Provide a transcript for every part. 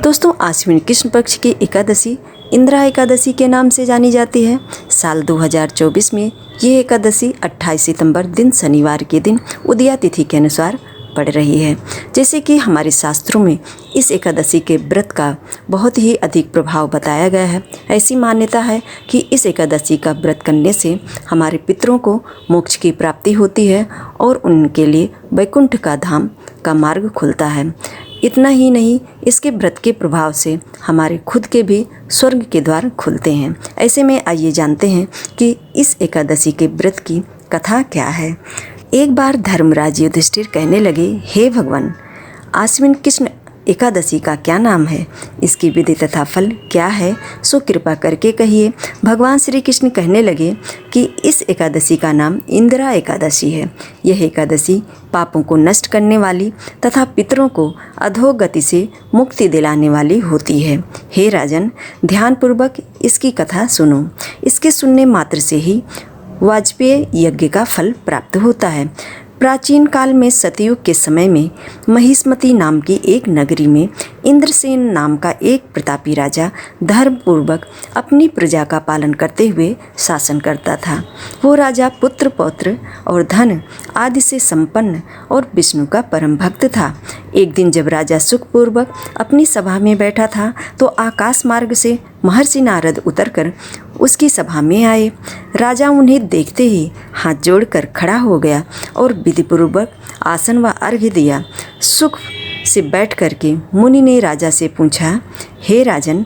दोस्तों, आश्विन कृष्ण पक्ष की एकादशी इंदिरा एकादशी के नाम से जानी जाती है। साल 2024 में ये एकादशी 28 सितंबर दिन शनिवार के दिन उदया तिथि के अनुसार पड़ रही है। जैसे कि हमारे शास्त्रों में इस एकादशी के व्रत का बहुत ही अधिक प्रभाव बताया गया है। ऐसी मान्यता है कि इस एकादशी का व्रत करने से हमारे पितरों को मोक्ष की प्राप्ति होती है और उनके लिए वैकुंठ का धाम का मार्ग खुलता है। इतना ही नहीं, इसके व्रत के प्रभाव से हमारे खुद के भी स्वर्ग के द्वार खुलते हैं। ऐसे में आइए जानते हैं कि इस एकादशी के व्रत की कथा क्या है। एक बार धर्मराज युधिष्ठिर कहने लगे, हे भगवान, आश्विन कृष्ण एकादशी का क्या नाम है, इसकी विधि तथा फल क्या है, सो कृपा करके कहिए। भगवान श्री कृष्ण कहने लगे कि इस एकादशी का नाम इंदिरा एकादशी है। यह एकादशी पापों को नष्ट करने वाली तथा पितरों को अधोगति से मुक्ति दिलाने वाली होती है। हे राजन, ध्यानपूर्वक इसकी कथा सुनो। इसके सुनने मात्र से ही वाजपेय यज्ञ का फल प्राप्त होता है। प्राचीन काल में सतयुग के समय में महिष्मती नाम की एक नगरी में इंद्रसेन नाम का एक प्रतापी राजा धर्मपूर्वक अपनी प्रजा का पालन करते हुए शासन करता था। वो राजा पुत्र पौत्र और धन आदि से संपन्न और विष्णु का परम भक्त था। एक दिन जब राजा सुखपूर्वक अपनी सभा में बैठा था तो आकाश मार्ग से महर्षि नारद उतरकर उसकी सभा में आए। राजा उन्हें देखते ही हाथ जोड़कर खड़ा हो गया और विधिपूर्वक आसन व अर्घ्य दिया। सुख से बैठ करके मुनि ने राजा से पूछा, हे राजन,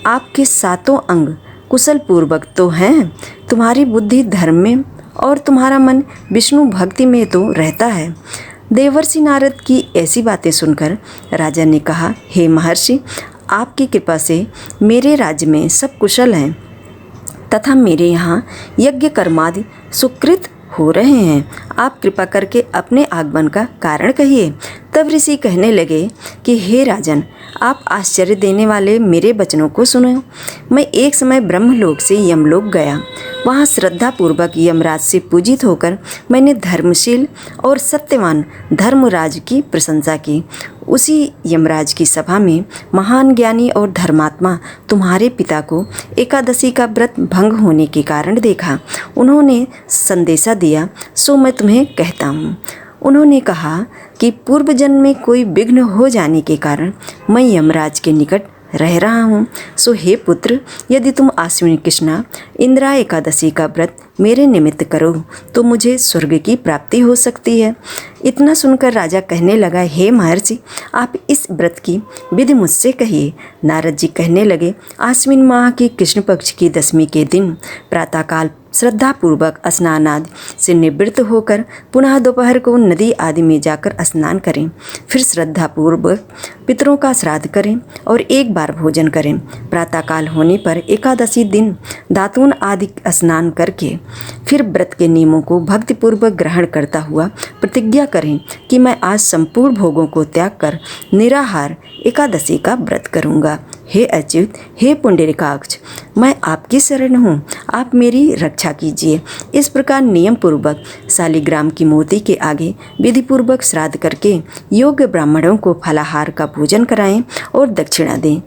आपके सातों अंग कुशल पूर्वक तो हैं, तुम्हारी बुद्धि धर्म में और तुम्हारा मन विष्णु भक्ति में तो रहता है। देवर्षि नारद की ऐसी बातें सुनकर राजा ने कहा, हे महर्षि, आपकी कृपा से मेरे राज्य में सब कुशल हैं तथा मेरे यहाँ यज्ञ कर्मादि सुकृत हो रहे हैं। आप कृपा करके अपने आगमन का कारण कहिए। तब ऋषि कहने लगे कि हे राजन, आप आश्चर्य देने वाले मेरे वचनों को सुनो। मैं एक समय ब्रह्मलोक से यमलोक गया। वहाँ श्रद्धापूर्वक यमराज से पूजित होकर मैंने धर्मशील और सत्यवान धर्मराज की प्रशंसा की। उसी यमराज की सभा में महान ज्ञानी और धर्मात्मा तुम्हारे पिता को एकादशी का व्रत भंग होने के कारण देखा। उन्होंने संदेशा दिया, सो मैं तुम्हें कहता हूँ। उन्होंने कहा कि पूर्व जन्म में कोई विघ्न हो जाने के कारण मैं यमराज के निकट रह रहा हूँ। सो हे पुत्र, यदि तुम आश्विन कृष्णा इंदिरा एकादशी का व्रत मेरे निमित्त करो तो मुझे स्वर्ग की प्राप्ति हो सकती है। इतना सुनकर राजा कहने लगा, हे महर्षि, आप इस व्रत की विधि मुझसे कहिए। नारद जी कहने लगे, आश्विन माह की कृष्ण पक्ष की दशमी के दिन प्रातःकाल श्रद्धापूर्वक स्नान आदि से निवृत्त होकर पुनः दोपहर को नदी आदि में जाकर स्नान करें। फिर श्रद्धापूर्वक पितरों का श्राद्ध करें और एक बार भोजन करें। प्रातःकाल होने पर एकादशी दिन दातून आदि स्नान करके फिर व्रत के नियमों को भक्तिपूर्वक ग्रहण करता हुआ प्रतिज्ञा करें कि मैं आज संपूर्ण भोगों को त्याग कर निराहार एकादशी का व्रत करूँगा। हे अच्युत, हे पुंडरीकाक्ष, मैं आपकी शरण हूँ, आप मेरी रक्षा कीजिए। इस प्रकार नियम पूर्वक शालिग्राम की मूर्ति के आगे विधिपूर्वक श्राद्ध करके योग्य ब्राह्मणों को फलाहार का भोजन कराएं और दक्षिणा दें।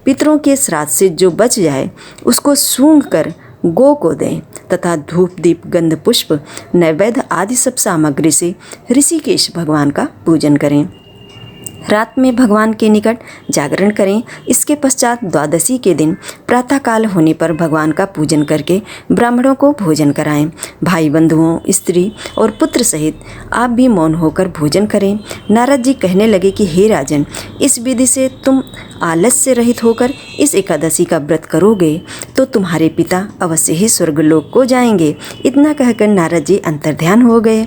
पितरों के श्राद्ध से जो बच जाए उसको सूंघ कर गौ को दें तथा धूप दीप गंध पुष्प नैवेद्य आदि सब सामग्री से ऋषिकेश भगवान का पूजन करें। रात में भगवान के निकट जागरण करें। इसके पश्चात द्वादशी के दिन प्रातःकाल होने पर भगवान का पूजन करके ब्राह्मणों को भोजन कराएं। भाई बंधुओं, स्त्री और पुत्र सहित आप भी मौन होकर भोजन करें। नारद जी कहने लगे कि हे राजन, इस विधि से तुम आलस्य रहित होकर इस एकादशी का व्रत करोगे तो तुम्हारे पिता अवश्य ही स्वर्गलोक को जाएंगे। इतना कहकर नारद जी अंतर्ध्यान हो गए।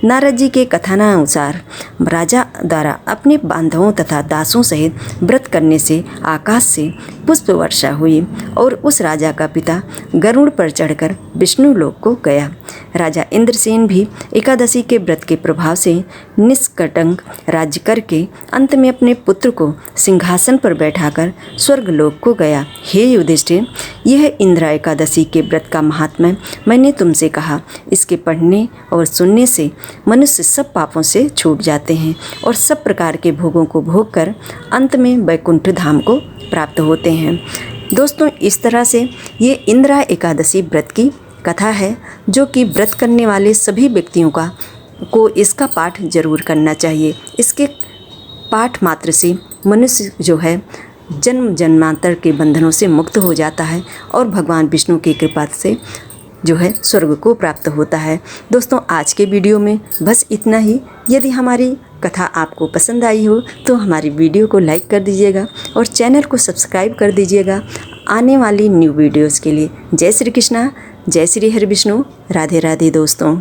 नारद जी के कथनानुसार राजा द्वारा अपने बांधवों तथा दासों सहित व्रत करने से आकाश से पुष्प वर्षा हुई और उस राजा का पिता गरुड़ पर चढ़कर विष्णु लोक को गया। राजा इंद्रसेन भी एकादशी के व्रत के प्रभाव से निष्कटंक राज्य करके अंत में अपने पुत्र को सिंहासन पर बैठाकर स्वर्गलोक को गया। हे युधिष्ठिर, यह इंदिरा एकादशी के व्रत का महात्म्य मैंने तुमसे कहा। इसके पढ़ने और सुनने से मनुष्य सब पापों से छूट जाते हैं और सब प्रकार के भोगों को भोग कर अंत में वैकुंठ धाम को प्राप्त होते हैं। दोस्तों, इस तरह से ये इंदिरा एकादशी व्रत की कथा है, जो कि व्रत करने वाले सभी व्यक्तियों को इसका पाठ जरूर करना चाहिए। इसके पाठ मात्र से मनुष्य जो है जन्म जन्मांतर के बंधनों से मुक्त हो जाता है और भगवान विष्णु की कृपा से जो है स्वर्ग को प्राप्त होता है। दोस्तों, आज के वीडियो में बस इतना ही। यदि हमारी कथा आपको पसंद आई हो तो हमारी वीडियो को लाइक कर दीजिएगा और चैनल को सब्सक्राइब कर दीजिएगा आने वाली न्यू वीडियोज़ के लिए। जय श्री कृष्णा, जय श्री हरि विष्णु, राधे राधे दोस्तों।